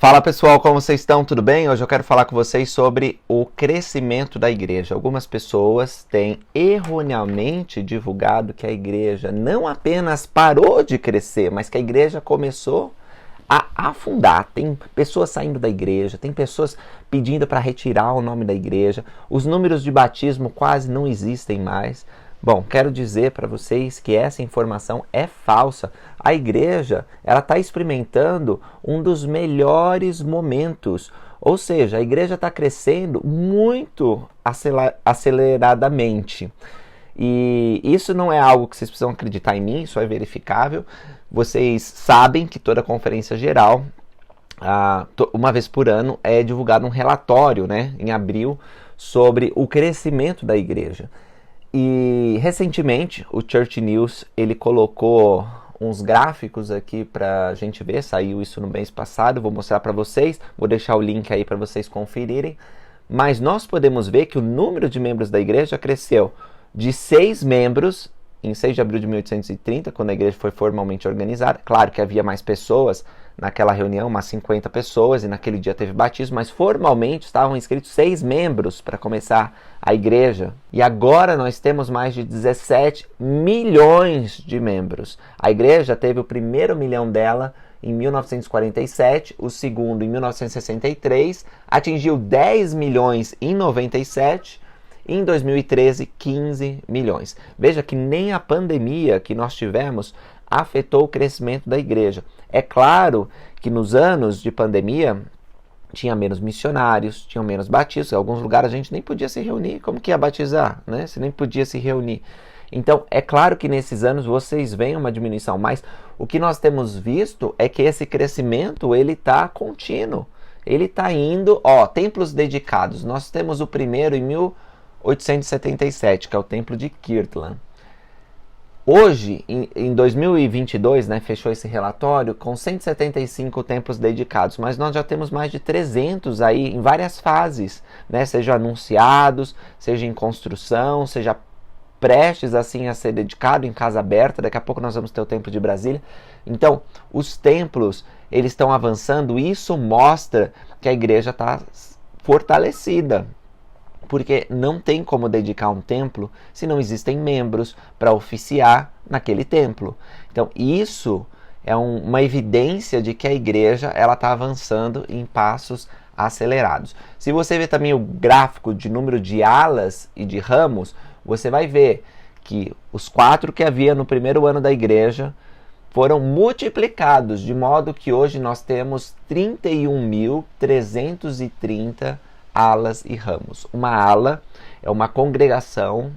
Fala pessoal, como vocês estão? Tudo bem? Hoje eu quero falar com vocês sobre o crescimento da igreja. Algumas pessoas têm erroneamente divulgado que a igreja não apenas parou de crescer, mas que a igreja começou a afundar. Tem pessoas saindo da igreja, tem pessoas pedindo para retirar o nome da igreja, os números de batismo quase não existem mais. Bom, quero dizer para vocês que essa informação é falsa. A igreja ela está experimentando um dos melhores momentos, ou seja, a igreja está crescendo muito aceleradamente. E isso não é algo que vocês precisam acreditar em mim, isso é verificável. Vocês sabem que toda conferência geral, uma vez por ano, é divulgado um relatório, né, em abril, sobre o crescimento da igreja. E recentemente o Church News ele colocou uns gráficos aqui para a gente ver, saiu isso no mês passado, vou mostrar para vocês, vou deixar o link aí para vocês conferirem, mas nós podemos ver que o número de membros da igreja cresceu de 6 membros em 6 de abril de 1830, quando a igreja foi formalmente organizada. Claro que havia mais pessoas naquela reunião, umas 50 pessoas, e naquele dia teve batismo, mas formalmente estavam inscritos 6 membros para começar a igreja. E agora nós temos mais de 17 milhões de membros. A igreja teve o primeiro milhão dela em 1947, o segundo em 1963, atingiu 10 milhões em 97, em 2013, 15 milhões. Veja que nem a pandemia que nós tivemos afetou o crescimento da igreja. É claro que nos anos de pandemia tinha menos missionários, tinham menos batistas. Em alguns lugares a gente nem podia se reunir. Como que ia batizar, né? Você nem podia se reunir. Então, é claro que nesses anos vocês veem uma diminuição, mas o que nós temos visto é que esse crescimento ele está contínuo. Ele está indo, templos dedicados. Nós temos o primeiro em 1877, que é o templo de Kirtland. Hoje, em 2022, né, fechou esse relatório com 175 templos dedicados, mas nós já temos mais de 300 aí em várias fases, né, seja anunciados, seja em construção, seja prestes assim a ser dedicado em casa aberta. Daqui a pouco nós vamos ter o templo de Brasília. Então, os templos eles estão avançando e isso mostra que a igreja está fortalecida. Porque não tem como dedicar um templo se não existem membros para oficiar naquele templo. Então, isso é uma evidência de que a igreja está avançando em passos acelerados. Se você ver também o gráfico de número de alas e de ramos, você vai ver que os 4 que havia no primeiro ano da igreja foram multiplicados, de modo que hoje nós temos 31.330 alas e ramos. Uma ala é uma congregação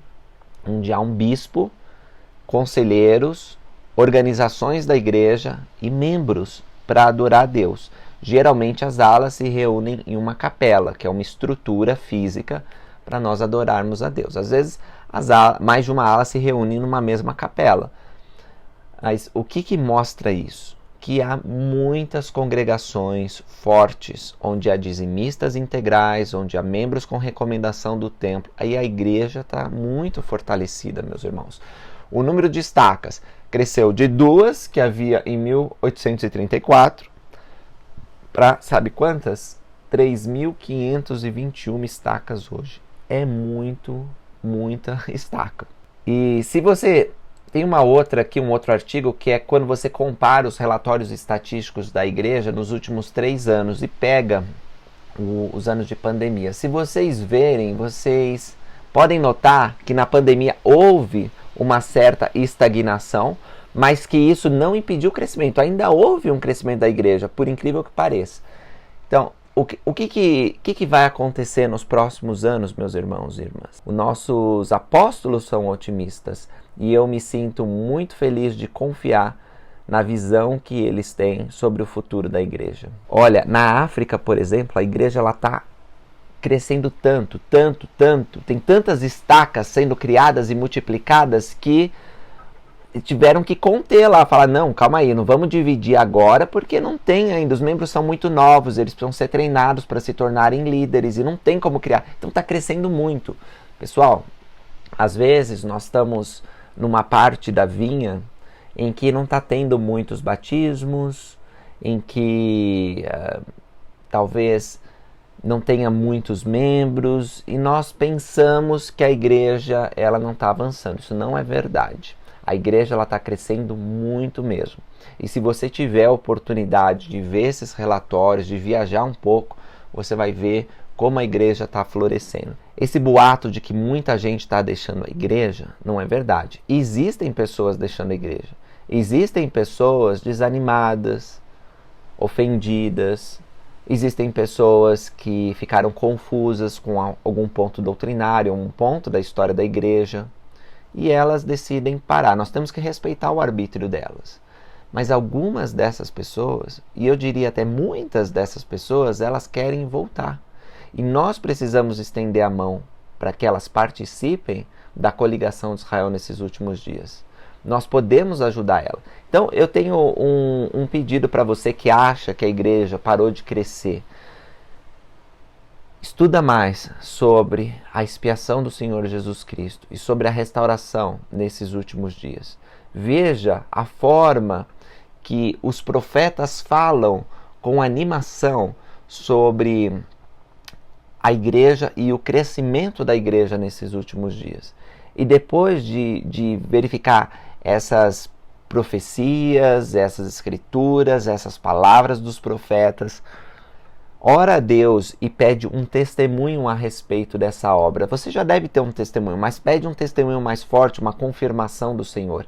onde há um bispo, conselheiros, organizações da igreja e membros para adorar a Deus. Geralmente as alas se reúnem em uma capela, que é uma estrutura física para nós adorarmos a Deus. Às vezes mais de uma ala se reúne numa mesma capela. Mas o que mostra isso? Que há muitas congregações fortes, onde há dizimistas integrais, onde há membros com recomendação do templo. Aí a igreja está muito fortalecida, meus irmãos. O número de estacas cresceu de 2 que havia em 1834 para, sabe quantas? 3.521 estacas hoje. É muita estaca. E se você... Tem um outro artigo, que é quando você compara os relatórios estatísticos da igreja nos últimos 3 anos e pega os anos de pandemia. Se vocês verem, vocês podem notar que na pandemia houve uma certa estagnação, mas que isso não impediu o crescimento. Ainda houve um crescimento da igreja, por incrível que pareça. Então, o que vai acontecer nos próximos anos, meus irmãos e irmãs? Os nossos apóstolos são otimistas e eu me sinto muito feliz de confiar na visão que eles têm sobre o futuro da igreja. Olha, na África, por exemplo, a igreja está crescendo tanto, tem tantas estacas sendo criadas e multiplicadas que tiveram que conter lá, falar, não, calma aí, não vamos dividir agora, porque não tem ainda, os membros são muito novos, eles precisam ser treinados para se tornarem líderes, e não tem como criar, então está crescendo muito. Pessoal, às vezes nós estamos numa parte da vinha em que não está tendo muitos batismos, em que talvez não tenha muitos membros e nós pensamos que a igreja ela não está avançando. Isso não é verdade. A igreja está crescendo muito mesmo. E se você tiver a oportunidade de ver esses relatórios, de viajar um pouco, você vai ver como a igreja está florescendo. Esse boato de que muita gente está deixando a igreja não é verdade. Existem pessoas deixando a igreja. Existem pessoas desanimadas, ofendidas. Existem pessoas que ficaram confusas com algum ponto doutrinário, um ponto da história da igreja, e elas decidem parar. Nós temos que respeitar o arbítrio delas. Mas algumas dessas pessoas, e eu diria até muitas dessas pessoas, elas querem voltar. E nós precisamos estender a mão para que elas participem da coligação de Israel nesses últimos dias. Nós podemos ajudar ela. Então, eu tenho um pedido para você que acha que a igreja parou de crescer. Estuda mais sobre a expiação do Senhor Jesus Cristo e sobre a restauração nesses últimos dias. Veja a forma que os profetas falam com animação sobre a igreja e o crescimento da igreja nesses últimos dias. E depois de verificar essas profecias, essas escrituras, essas palavras dos profetas, ora a Deus e pede um testemunho a respeito dessa obra. Você já deve ter um testemunho, mas pede um testemunho mais forte, uma confirmação do Senhor.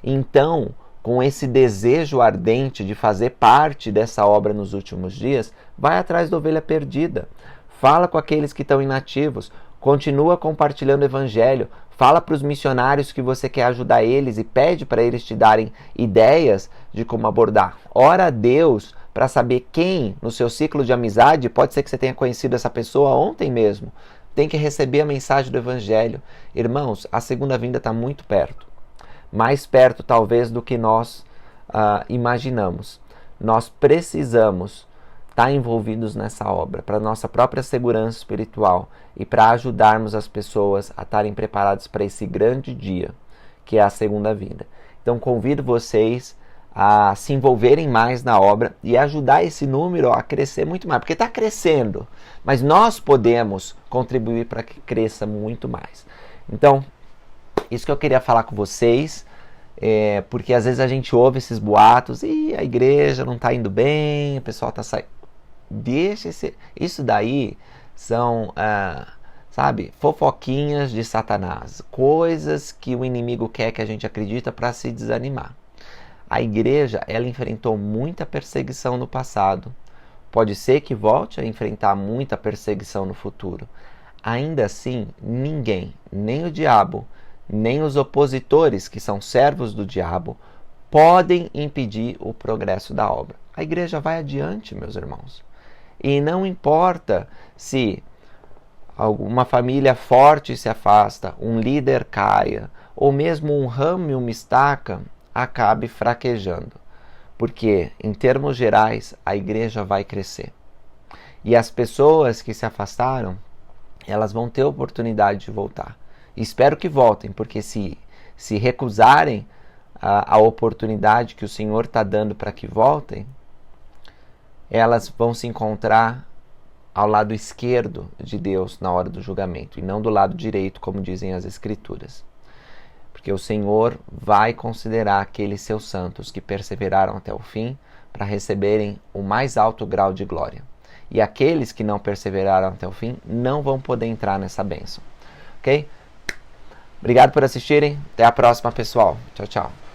Então, com esse desejo ardente de fazer parte dessa obra nos últimos dias, vai atrás da ovelha perdida. Fala com aqueles que estão inativos. Continua compartilhando o evangelho. Fala para os missionários que você quer ajudar eles e pede para eles te darem ideias de como abordar. Ora a Deus para saber quem no seu ciclo de amizade, pode ser que você tenha conhecido essa pessoa ontem mesmo, tem que receber a mensagem do evangelho. Irmãos, a segunda vinda está muito perto. Mais perto talvez do que nós imaginamos. Nós precisamos estar envolvidos nessa obra, para nossa própria segurança espiritual e para ajudarmos as pessoas a estarem preparadas para esse grande dia, que é a segunda vinda. Então convido vocês a se envolverem mais na obra e ajudar esse número a crescer muito mais, porque está crescendo, mas nós podemos contribuir para que cresça muito mais. Então, isso que eu queria falar com vocês, porque às vezes a gente ouve esses boatos e a igreja não está indo bem, o pessoal está saindo. Isso daí são, fofoquinhas de Satanás, coisas que o inimigo quer que a gente acredita para se desanimar. A igreja, ela enfrentou muita perseguição no passado. Pode ser que volte a enfrentar muita perseguição no futuro. Ainda assim, ninguém, nem o diabo, nem os opositores, que são servos do diabo, podem impedir o progresso da obra. A igreja vai adiante, meus irmãos. E não importa se uma família forte se afasta, um líder caia, ou mesmo um ramo e uma estaca acabe fraquejando. Porque, em termos gerais, a igreja vai crescer. E as pessoas que se afastaram, elas vão ter oportunidade de voltar. E espero que voltem, porque se recusarem a oportunidade que o Senhor está dando para que voltem, elas vão se encontrar ao lado esquerdo de Deus na hora do julgamento, e não do lado direito, como dizem as Escrituras. Porque o Senhor vai considerar aqueles seus santos que perseveraram até o fim para receberem o mais alto grau de glória. E aqueles que não perseveraram até o fim não vão poder entrar nessa bênção. Ok? Obrigado por assistirem. Até a próxima, pessoal. Tchau, tchau.